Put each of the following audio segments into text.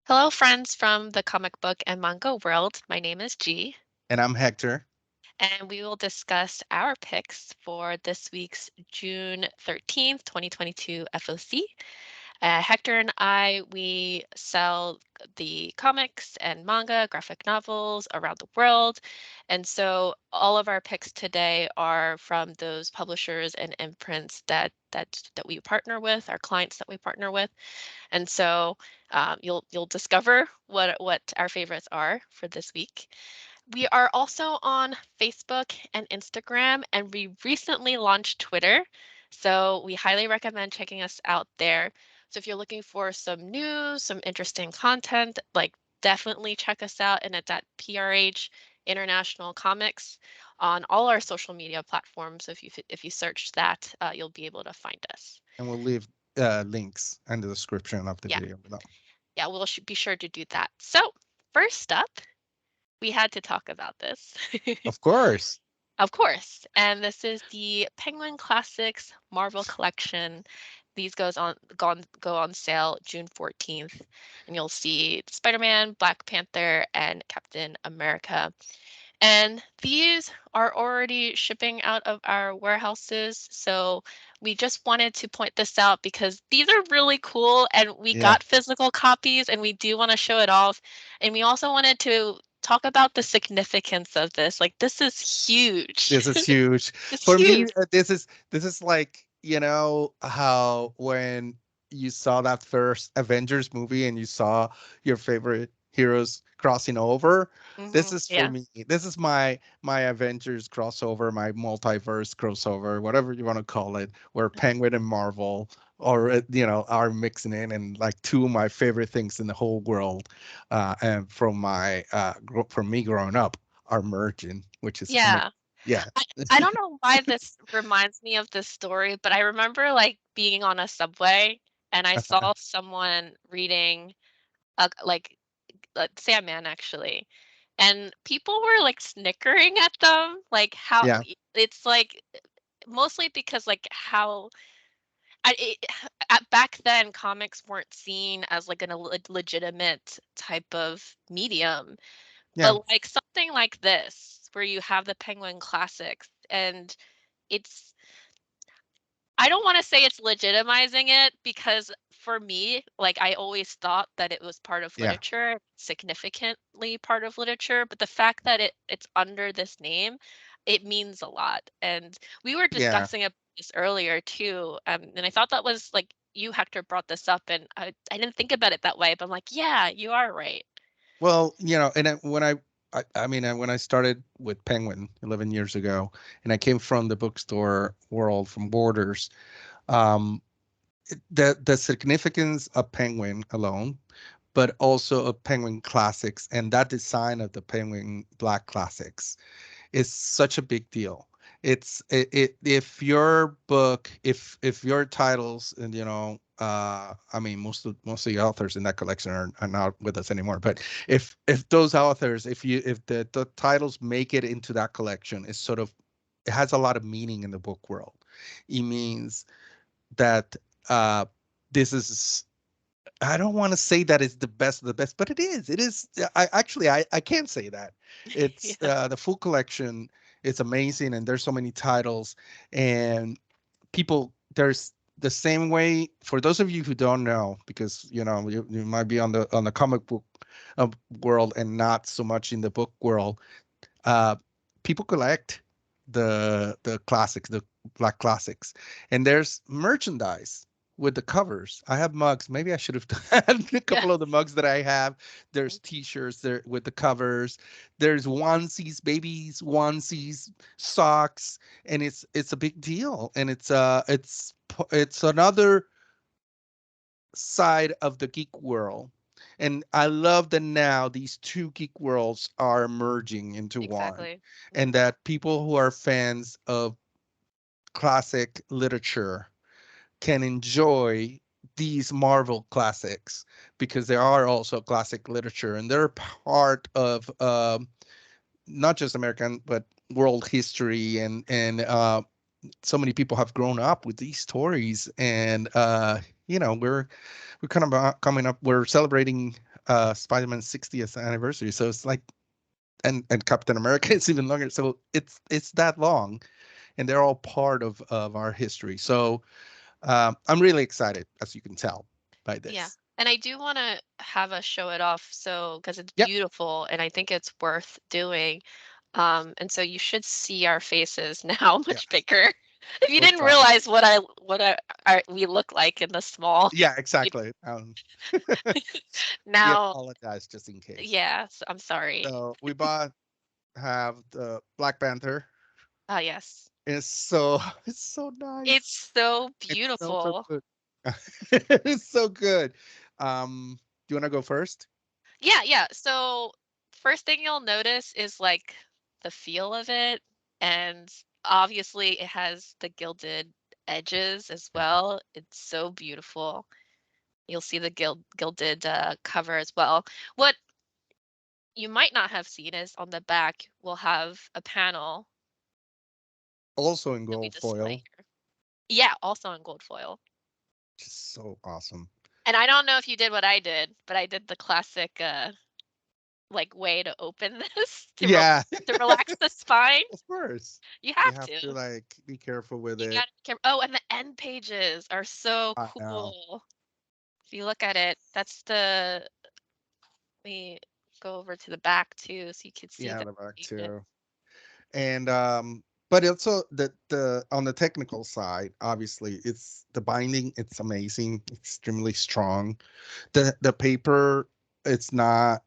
Hello, friends from the comic book and manga world. My name is G, And I'm Hector. and we will discuss our picks for this week's June 13th, 2022 FOC. Hector and I, we sell the comics and manga, graphic novels around the world. And so all of our picks today are from those publishers and imprints that we partner with, our clients that we partner with. And so you'll discover what our favorites are for this week. We are also on Facebook and Instagram, and we recently launched Twitter. So we highly recommend checking us out there. So if you're looking for some news, some interesting content, like definitely check us out, and it's at PRH International Comics on all our social media platforms. So if you search that, you'll be able to find us. And we'll leave links in the description of the Yeah. video below. Yeah, we'll be sure to do that. So, first up, we had to talk about this. Of course. Of course. And this is the Penguin Classics Marvel Collection. These go on sale June 14th, and you'll see Spider-Man, Black Panther, and Captain America. And these are already shipping out of our warehouses. So we just wanted to point this out because these are really cool and we Yeah. got physical copies and we do want to show it off. And we also wanted to talk about the significance of this. Like, this is huge. This is huge. It's For me, huge. this is like, how when you saw that first Avengers movie and you saw your favorite heroes crossing over. This is for Yeah. me. This is my Avengers crossover, my multiverse crossover, whatever you want to call it, where Penguin and Marvel or are mixing in, and like two of my favorite things in the whole world, and from me growing up, are merging, which is amazing. Yeah. Yeah. I I don't know why this reminds me of this story, but I remember, like, being on a subway and I saw someone reading, like, Sandman, actually, and people were, like, snickering at them, like, how Yeah. it's, like, mostly because, like, how I it at back then, comics weren't seen as, like, a legitimate type of medium, Yeah. but, like, something like this, where you have the Penguin Classics, and it's I don't wanna say it's legitimizing it because for me, like, I always thought that it was part of Yeah. literature, significantly part of literature, but the fact that it's under this name, it means a lot, and we were Yeah. discussing this earlier too, and I thought that was, like, you, Hector, brought this up, and I didn't think about it that way, but I'm like, "Yeah, you are right." Well, and when I started with Penguin 11 years ago, and I came from the bookstore world, from Borders, um, the significance of Penguin alone, but also of Penguin Classics and that design of the Penguin Black Classics is such a big deal. If your book, if your titles, and most of the authors in that collection are not with us anymore, but if those authors, if the titles make it into that collection, it's sort of, it has a lot of meaning in the book world. It means that uh this is, I don't want to say that it's the best of the best, but it is. It is. I can't say that. It's Yeah. the full collection. It's amazing, and there's so many titles, and people. There's the same way for those of you who don't know, because you might be on the comic book world and not so much in the book world. Uh, People collect the classics, the black classics, and there's merchandise with the covers. I have mugs. Maybe I should have had a Yeah. couple of the mugs that I have. There's t-shirts there with the covers. There's onesies, babies onesies, socks, and it's a big deal. And it's another side of the geek world. And I love that now these two geek worlds are merging into one, Exactly. and Mhm. that people who are fans of classic literature can enjoy these Marvel classics because they are also classic literature, and they're part of not just American but world history, and so many people have grown up with these stories, and we're kind of coming up. We're celebrating Spider-Man's 60th anniversary. So it's like, and Captain America is even longer. So it's that long, and they're all part of our history. So I'm really excited, as you can tell by Yeah. this. And I do want to have us show it off so because it's Yep. beautiful and I think it's worth doing. And so you should see our faces now Yeah. much bigger. If you We'll didn't try. realize we look like in the small, Yeah, you- exactly. We now, apologize just in case. yeah, I'm sorry. So we bought have the Black Panther. Oh, yes. It's so it's so nice. It's so It smells so beautiful. good. It's so good. Do you want to go first? Yeah, yeah. So first thing you'll notice is like the feel of it, and obviously it has the gilded edges as Yeah. well. It's so beautiful. You'll see the gilded cover as well. What you might not have seen is on the back we'll have a panel Also in that we gold display foil. here. Yeah, also in gold foil. Just so awesome. And I don't know if you did what I did, but I did the classic like way to open this Yeah, to relax the spine. of course. You You have have to to. like be careful with You it. gotta be careful. Oh, and the end pages are so I know. cool. If you look at it, that's the let me go over to the back too so you can see Yeah, the the back pages. too. And but also the on the technical side, obviously it's the binding, it's amazing, extremely strong. The paper, it's not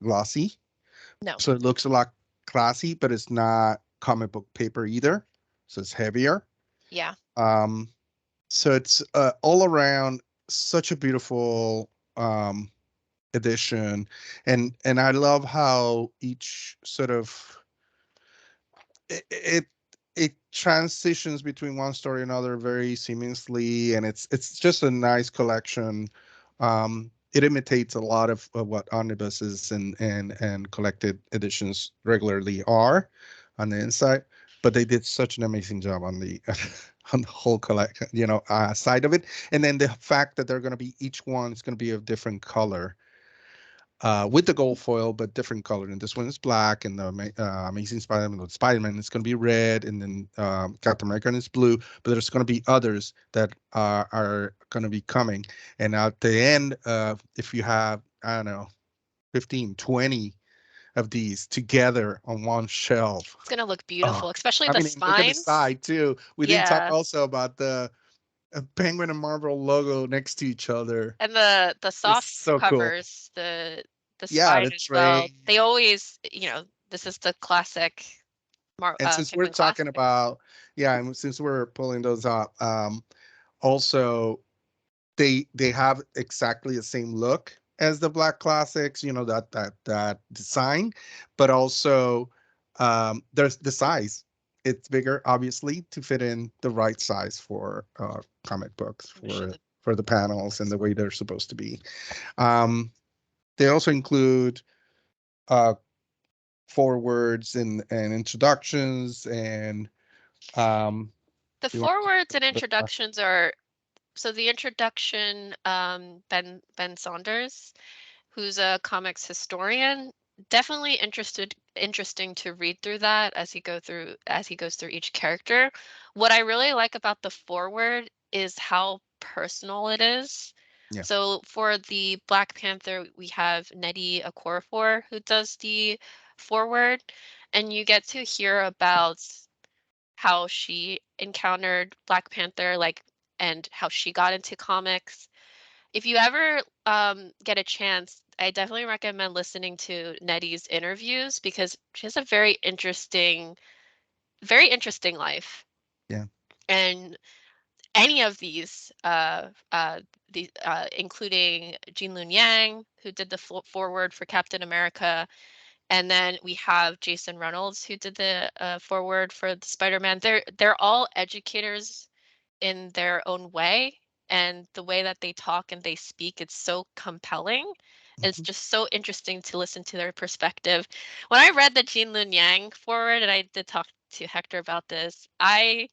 glossy, No. so it looks a lot classy, but it's not comic book paper either. So it's heavier. Yeah. Um, so it's all around such a beautiful edition, and I love how each sort of it it transitions between one story and another very seamlessly, and it's just a nice collection. It imitates a lot of what omnibuses and collected editions regularly are on the inside, but they did such an amazing job on the on the whole collection, side of it. And then the fact that they're going to be each one is going to be a different color with the gold foil, but different color. And this one is black, and the Amazing Spider-Man with Spider-Man is going to be red, and then Captain America is blue. But there's going to be others that are going to be coming. And at the end, if you have, I don't know, 15, 20 of these together on one shelf. It's gonna look Oh, beautiful, especially I the mean, and look at the spines. side too. We didn't talk Yeah. also about the Penguin and Marvel logo next to each other. And the It's soft so cool. covers, the Yeah, spine the as well. tray. They always, this is the classic And since we're Penguin talking classic. about, yeah, and since we're pulling those up, also they have exactly the same look as the Black Classics, that design, but also there's the size. It's bigger, obviously, to fit in the right size for comic books Let me show for the panels and the way they're supposed to be. Um, they also include uh, forwards and introductions and um, the you want forwards and to introductions are so the introduction, Ben Saunders, who's a comics historian, definitely interesting to read through that as he goes through each character. What I really like about the forward is how personal it is. yeah. So for the Black Panther, we have Nnedi Okorafor who does the forward, and you get to hear about how she encountered Black Panther, like, and how she got into comics. If you ever get a chance, I definitely recommend listening to Nnedi's interviews because she has a very interesting life. Yeah. And any of these, including Jean Lun Yang, who did the forward for Captain America, and then we have Jason Reynolds, who did the forward for the Spider-Man. They're all educators in their own way, and the way that they talk and they speak, it's so compelling. It's Mhm. just so interesting to listen to their perspective. When I read the Jean Lun Yang forward, and I did talk to Hector about this, I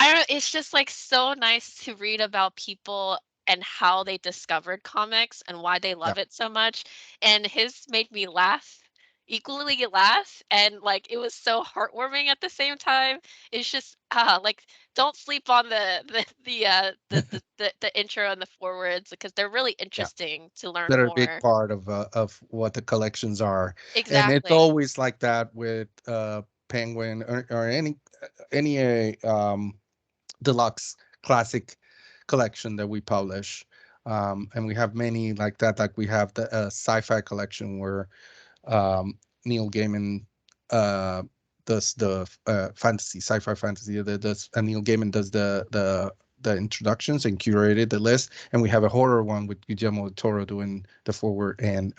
don't know, it's just like so nice to read about people and how they discovered comics and why they Yeah. love it so much. And his made me laugh, equally laugh, and like it was so heartwarming at the same time. It's just like don't sleep on the intro and the forwards because they're really Yeah. interesting to learn That are a big more. part of what the collections are. And it's Exactly. always like that with Penguin or any deluxe classic collection that we publish. And we have many like that. Like we have the sci-fi collection where Neil Gaiman uh, does the fantasy, sci-fi fantasy. And Neil Gaiman does the introductions and curated the list. And we have a horror one with Guillermo del Toro doing the forward, and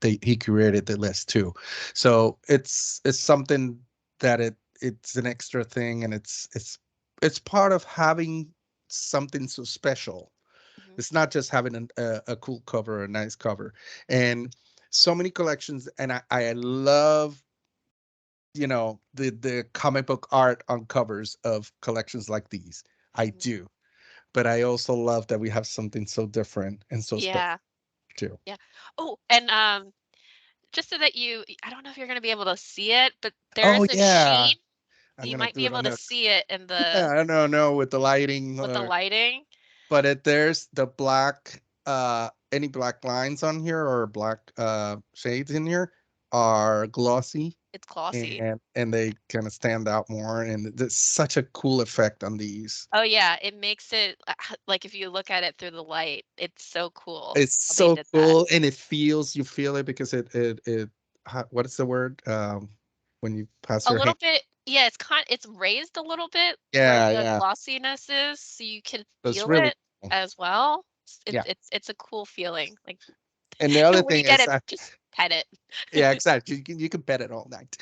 he curated the list too. So it's something that it's an extra thing, and it's part of having something so special. Mhm. It's not just having a cool cover, a nice cover, and so many collections. And I love, the comic book art on covers of collections like these. I Mhm. do, but I also love that we have something so different and so special Yeah. too. Yeah. Oh, and just so that I don't know if you're going to be able to see it, but Oh there's a yeah, sheen. I'm You gonna might do be it able on to the. see it in Yeah, I don't know with the lighting, with the lighting. but there's the black, any black lines on here or black shades in here are glossy, It's glossy. and they kind of stand out more, and there's such a cool effect on these. Oh yeah, it makes it like if you look at it through the light, it's so cool It's how they so did that. cool, and you feel it because what is the word, when you pass A your little hand. bit, yeah, it's raised a little bit where Yeah, the yeah, glossiness is, so you can that's feel really it cool. as well. Yeah, It's a cool feeling. Like and the other when you thing get is, it, just pet it. yeah, exactly. You can bet it all night.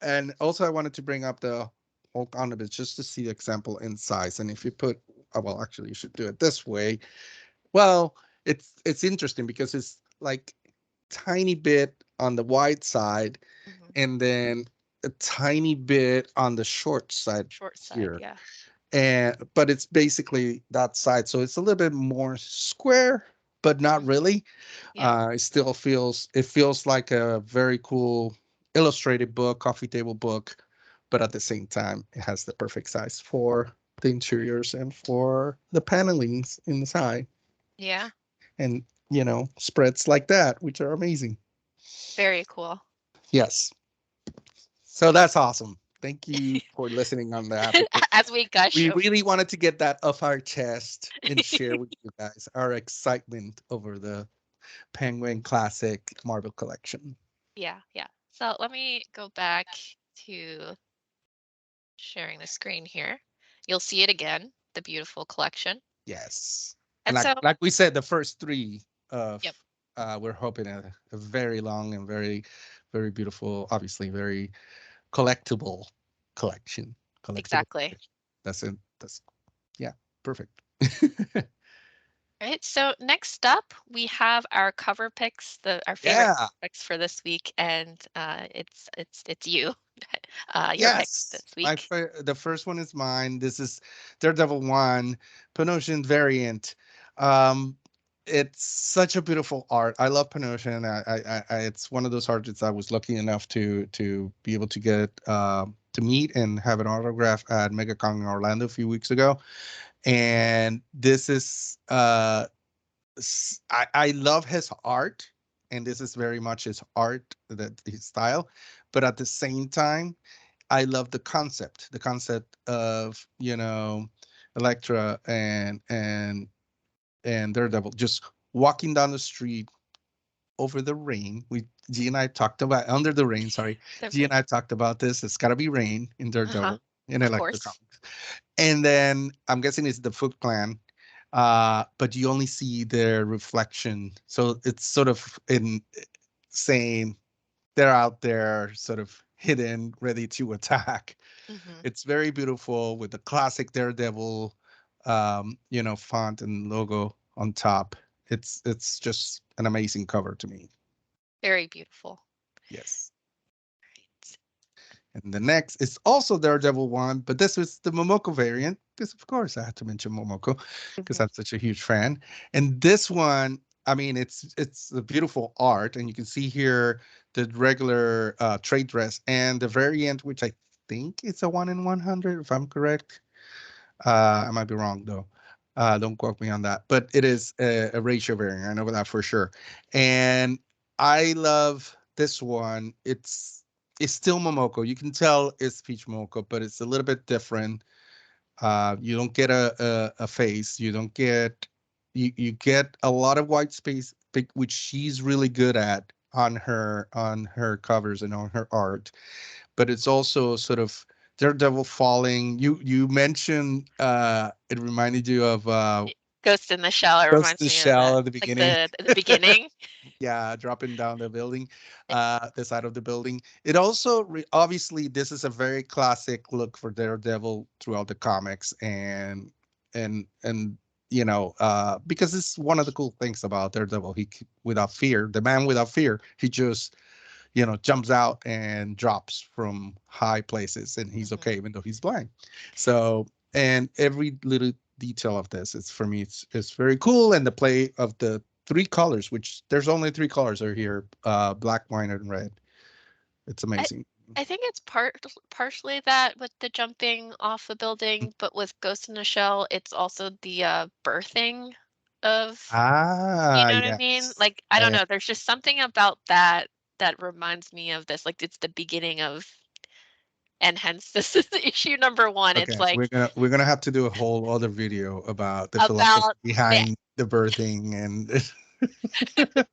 And also I wanted to bring up the Hulk omnibus just to see the example in size. And if you put, well, actually, you should do it this way. Well, it's interesting because it's like tiny bit on the wide side, Mhm. and then a tiny bit on the short side Short side, here. yeah. And but it's basically that side, so it's a little bit more square, but not Mhm. really. Yeah. It feels like a very cool illustrated book, coffee table book, but at the same time, it has the perfect size for the interiors and for the panelings inside, Yeah. and spreads like that, which are amazing. Very cool. Yes, so that's awesome. Thank you for listening on that, because As we gush we over. really wanted to get that off our chest and share with you guys our excitement over the Penguin Classic Marvel Collection. Yeah, yeah. So let me go back to sharing the screen here. You'll see it again, the beautiful collection. Yes. And And like so, like we said, the first three of yep, we're hoping a very long and very, very beautiful, obviously very collectible collection. Collectible exactly. collection. That's it. That's Yeah, perfect. Right. So next up, we have our cover picks, our favorite Yeah. picks for this week, and it's you, your pick Yes. this week. The first one is mine. This is Daredevil 1, Panosian variant. Um, it's such a beautiful art. I love Panosian. It's one of those artists I was lucky enough to be able to get to meet and have an autograph at MegaCon in Orlando a few weeks ago. And this is I love his art, and this is very much his art, that his style. But at the same time, I love the concept of, Elektra and Daredevil just walking down the street over the rain. G and I talked about under the rain. Sorry, The G and I talked about this. It's got to be rain in uh-huh, Daredevil in of Elektra course. comics. And then I'm guessing it's the Foot Clan, but you only see their reflection, so it's sort of in saying they're out there, sort of hidden, ready to attack. Hmm. It's very beautiful with the classic Daredevil, font and logo on top. It's just an amazing cover to me. Very beautiful. Yes. And the next is also Daredevil one, but this was the Momoko variant. because of course I had to mention Momoko because Mhm. I'm such a huge fan. And this one, I mean, it's a beautiful art, and you can see here the regular trade dress and the variant, which I think it's a 1 in 100, if I'm correct. I might be wrong though. Don't quote me on that, but it is a ratio variant. I know that for sure. And I love this one. It's still Momoko. You can tell it's Peach Momoko, but it's a little bit different. You don't get a face. You don't get you get a lot of white space, which she's really good at on her covers and on her art. But it's also sort of Daredevil falling. You mentioned it reminded you of Ghost in the Shell. It Ghost reminds in the me of Shell that, at the like beginning. the beginning. Yeah, dropping down the building, the side of the building. It also obviously this is a very classic look for Daredevil throughout the comics, and because it's one of the cool things about Daredevil. Without fear, the man without fear, he just jumps out and drops from high places, and he's Mhm. okay even though he's blind. So, and every little detail of this, it's for me, it's very cool. And the play of the three colors, which there's only three colors are here, black, white, and red. It's I amazing. I think it's partially that with the jumping off the building, but with Ghost in the Shell, it's also the birthing of, you Ah, know what I mean? yes. Like, I Yeah, don't yeah. know, there's just something about that that reminds me of this. Like, it's the beginning of, and hence this is issue number one. It's Okay, like we're gonna have to do a whole other video about the philosophy about the behind the birthing, and the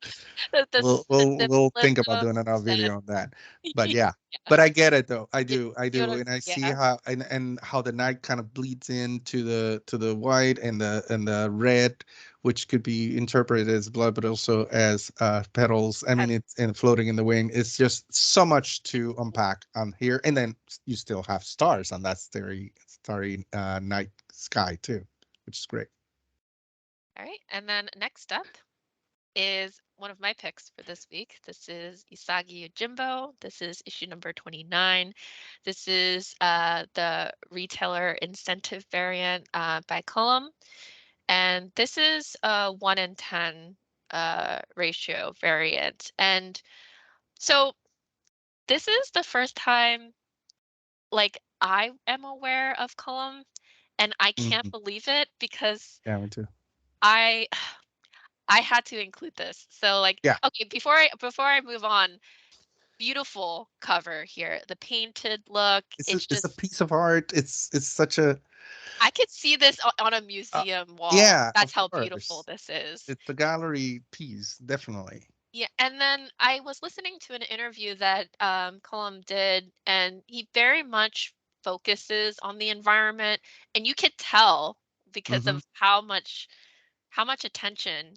we'll we'll think about doing symbolism another and video on that. But yeah, but I get it though. I do, and I see yeah. how and how the night kind of bleeds into the white and the red, which could be interpreted as blood, but also as petals. I mean, it's and floating in the wind. It's just so much to unpack on here, and then you still have stars on that starry night sky too, which is great. All right. And then next up is one of my picks for this week. This is Isagi Yojimbo. This is issue number 29. This is the retailer incentive variant by Cullum. And this is a 1 in 10 ratio variant. And so this is the first time like I am aware of Cullum, and I can't Mhm. believe it because Yeah, me too. I I had to include this. So like, Yeah. okay, before I move on, beautiful cover here. The painted look, it's It's a just piece of art. It's such a I could see this on a uh, museum wall. yeah, That's of how beautiful course. this is. It's a gallery piece, definitely. Yeah, and then I was listening to an interview that Cullum did, and he very much focuses on the environment, and you could tell because Hmm. of how much attention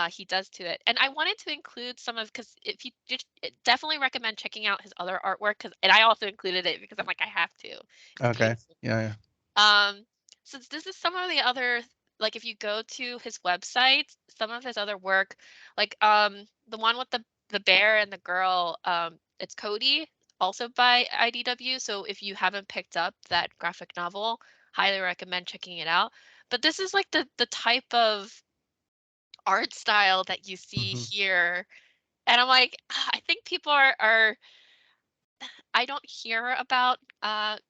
he does to it. And I wanted to include some of because if you did, definitely recommend checking out his other artwork because and I also included it because I'm like I have to. It's Okay. beautiful. Yeah, yeah. Um, so this is some of the other like if you go to his website, some of his other work, like the one with the bear and the girl, it's Cody, also by IDW. So if you haven't picked up that graphic novel, highly recommend checking it out. But this is like the type of art style that you see Hmm. here. And I'm like, I think people are I don't hear about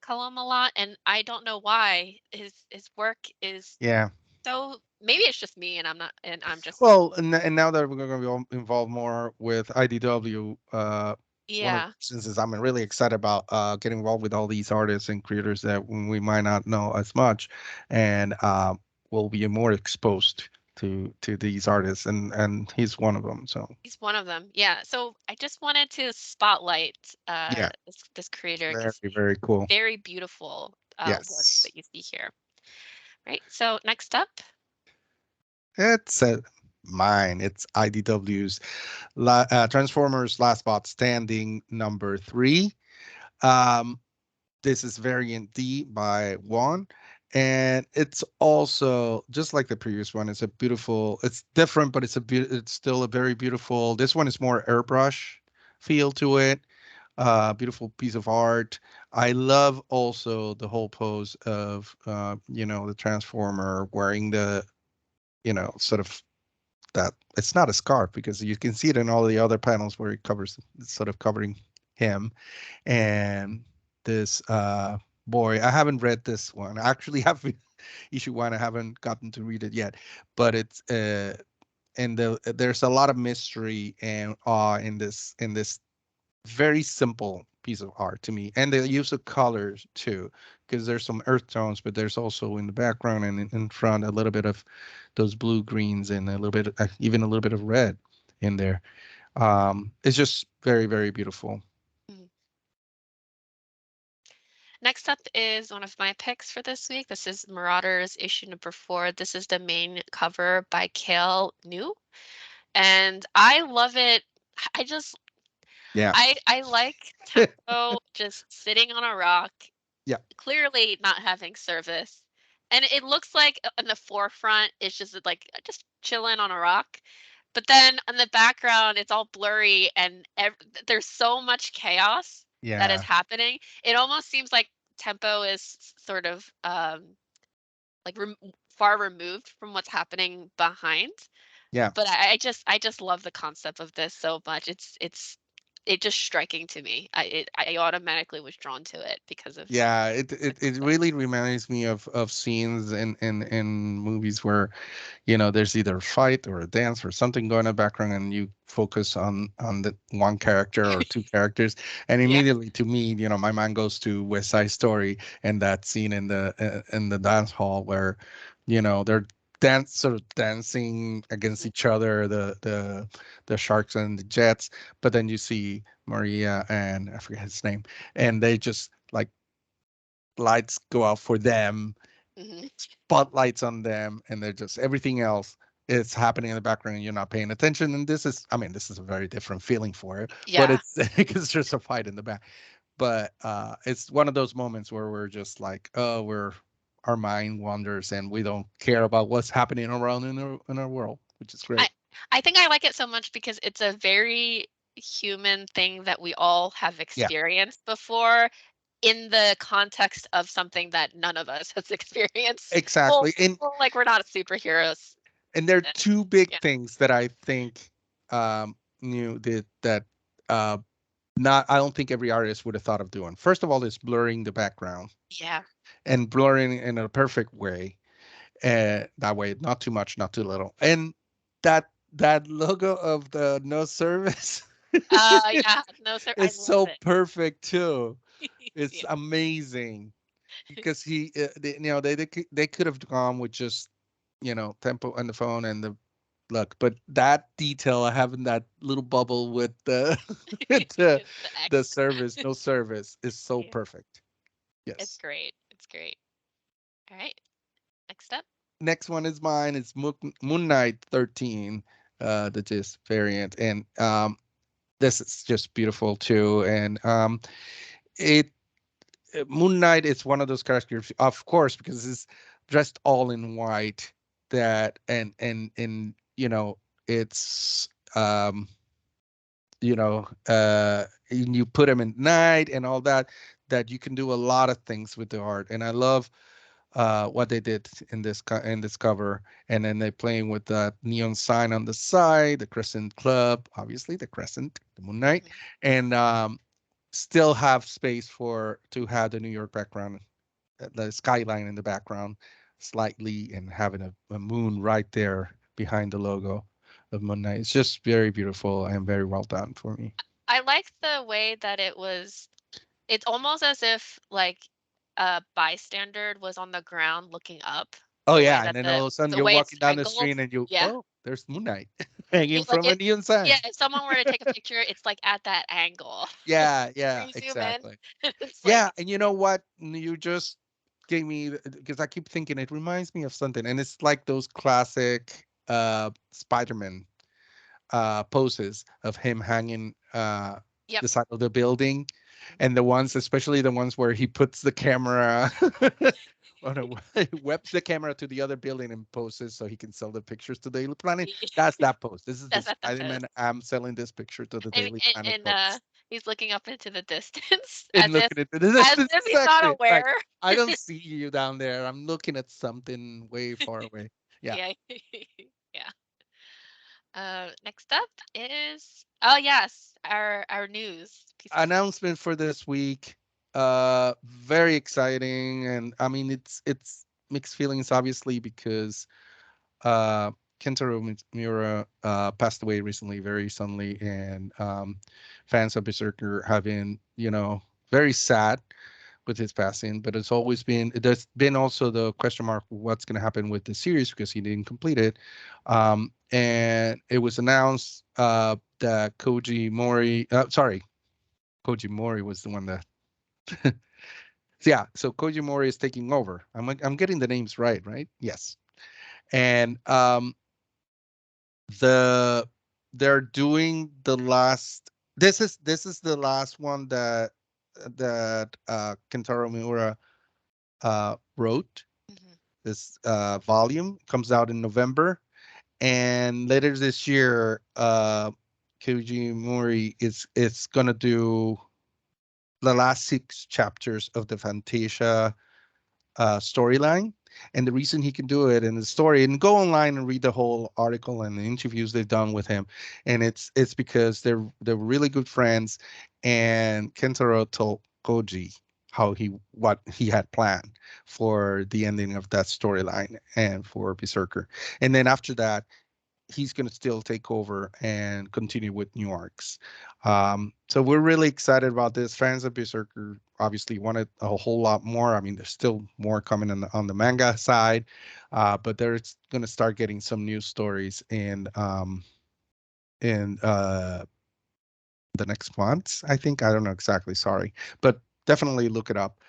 Cullum a lot, and I don't know why. His work is Yeah. so maybe it's just me and I'm not and I'm just Well, and now that we're going to be involved more with IDW, one of the yeah. reasons is I'm really excited about getting involved with all these artists and creators that we might not know as much, and we'll be more exposed to these artists, and he's one of them. So He's one of them. Yeah. So I just wanted to spotlight yeah, this creator very because very cool. very beautiful work Yes. that you see here. Right. So next up, It's mine. It's IDW's Transformers Last Bot Standing number 3. Um, this is variant D by Juan. And it's also just like the previous one. It's a beautiful. It's different, but it's still a very beautiful. This one is more airbrush feel to it. Beautiful piece of art. I love also the whole pose of the Transformer wearing the sort of that it's not a scarf because you can see it in all the other panels where it covers it's sort of covering him and this boy. I haven't read this one. I actually have issue one. I haven't gotten to read it yet, but it's and there's a lot of mystery and awe in this very simple piece of art to me, and the use of colors too, because there's some earth tones, but there's also in the background and in front a little bit of those blue greens and a little bit even a little bit of red in there. It's just very, very beautiful. Mhm. Next up is one of my picks for this week. This is Marauders issue number 4. This is the main cover by Cale New, and I love it. I just Yeah, I like Tempo just sitting on a rock, yeah, clearly not having service. And it looks like in the forefront it's just like just chilling on a rock. But then in the background it's all blurry and there's so much chaos that is yeah, happening. It almost seems like Tempo is sort of like far removed from what's happening behind. yeah. But I just love the concept of this so much. It just striking to me. I automatically was drawn to it because of Yeah, the it concept. really reminds me of scenes in movies where there's either a fight or a dance or something going in the background, and you focus on the one character or two characters, and Yeah. immediately to me, my mind goes to West Side Story and that scene in the dance hall where they're sort of dancing against Mhm. each other, the Sharks and the Jets, but then you see Maria and I forget his name, and they just like lights go out for them, Mhm. spotlights on them, and they're just everything else is happening in the background and you're not paying attention. And this is, I mean, this is a very different feeling for it, but Yeah. it's because there's a fight in the back. But it's one of those moments where we're just like, oh, our mind wanders and we don't care about what's happening around in our world, which is I great. I think I like it so much because it's a very human thing that we all have Yeah, experienced before in the context of something that none of us has experienced. Well, exactly. like we're not superheroes. And there are uh, two big Yeah. things that I think that uh, not I don't think every artist would have thought of doing. First of all, is blurring the background Yeah. and blurring in a perfect way. That way, not too much, not too little. And that logo of the no service Yeah. No, sir. I is love so it. perfect too. It's Yeah. amazing because they could have gone with just tempo on the phone and the look, but that detail having that little bubble with the with The the X. service, no service is so Yeah. perfect. It's Yes. great. It's great. All right. Next up. Next one is mine. It's Moon Knight 13, the GIS variant, and this is just beautiful too. And it Moon Knight is one of those characters, of course, because it's dressed all in white. That and it's and you put him in night and all that. That you can do a lot of things with the art, and I love what they did in this cover. And then they're playing with the neon sign on the side, the Crescent Club, obviously the Crescent, the Moon Knight, Mhm. and still have space for to have the New York background, the skyline in the background slightly, and having a moon right there behind the logo of Moon Knight. It's just very beautiful and very well done for me. I like the way that it's almost as if like a bystander was on the ground looking up, Oh the way yeah, and that then all of a sudden the you're way it's walking down the angled. street and you, Yeah. oh, there's Moon Knight hanging Like from a neon yeah, sign. if someone were to take a picture, it's like at that angle. Yeah, Where yeah, you zoom in, exactly. it's Yeah, like and you know what? You just gave me because I keep thinking it reminds me of something, and it's like those classic Spider-Man poses of him hanging yep. the side of the building, and the ones, especially the ones where he puts the camera on webs the camera to the other building and poses so he can sell the pictures to Daily Planet. That's that pose. This is the That's at the post. Spider-Man. I'm selling this picture to the I mean, Daily Planet and pose. He's looking up into the distance And as if looking at this he's not exactly right. aware. I don't see you down there. I'm looking at something way far away. Yeah. Yeah. Yeah. Next up is, oh yes, our news piece of news. Announcement for this week. Very exciting, and I mean it's mixed feelings obviously because uh Kentaro Miura passed away recently, very suddenly, and fans of Berserker have been, very sad with his passing. But there's been also the question mark what's going to happen with the series because he didn't complete it. And it was announced that Koji Mori was the one that. Yeah, so Koji Mori is taking over. I'm getting the names right? Yes. And the they're doing the last. This is the last one that Kentaro Miura wrote. Mhm. This volume comes out in November, and later this year, Koji Mori is gonna do the last 6 chapters of the Fantasia storyline. And the reason he can do it in the story, and go online and read the whole article and the interviews they've done with him, and it's because they're really good friends, and Kentaro told Koji what he had planned for the ending of that storyline and for Berserker. And then after that, he's going to still take over and continue with new arcs. So we're really excited about this. Fans of Berserker obviously wanted a whole lot more. I mean, there's still more coming on the manga side, but they're going to start getting some new stories in the next months. I think, I don't know exactly. Sorry, but definitely look it up.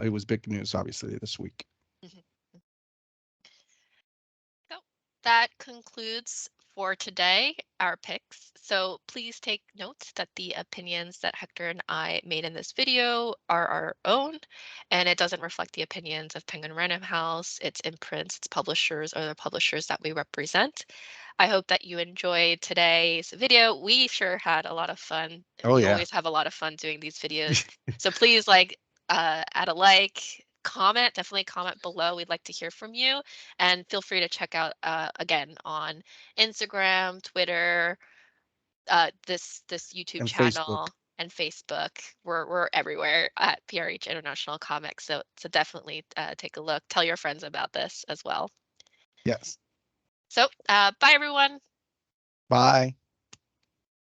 It was big news, obviously, this week. Mhm. So that concludes for today our picks. So please take note that the opinions that Hector and I made in this video are our own, and it doesn't reflect the opinions of Penguin Random House, its imprints, its publishers, or the publishers that we represent. I hope that you enjoyed today's video. We sure had a lot of fun. Oh We yeah. always have a lot of fun doing these videos. So please add a like, comment, definitely comment below. We'd like to hear from you. And feel free to check out again on Instagram, Twitter, this YouTube And channel Facebook. and Facebook. We're everywhere at PRH International Comics. So definitely take a look. Tell your friends about this as well. Yes. So bye everyone. Bye.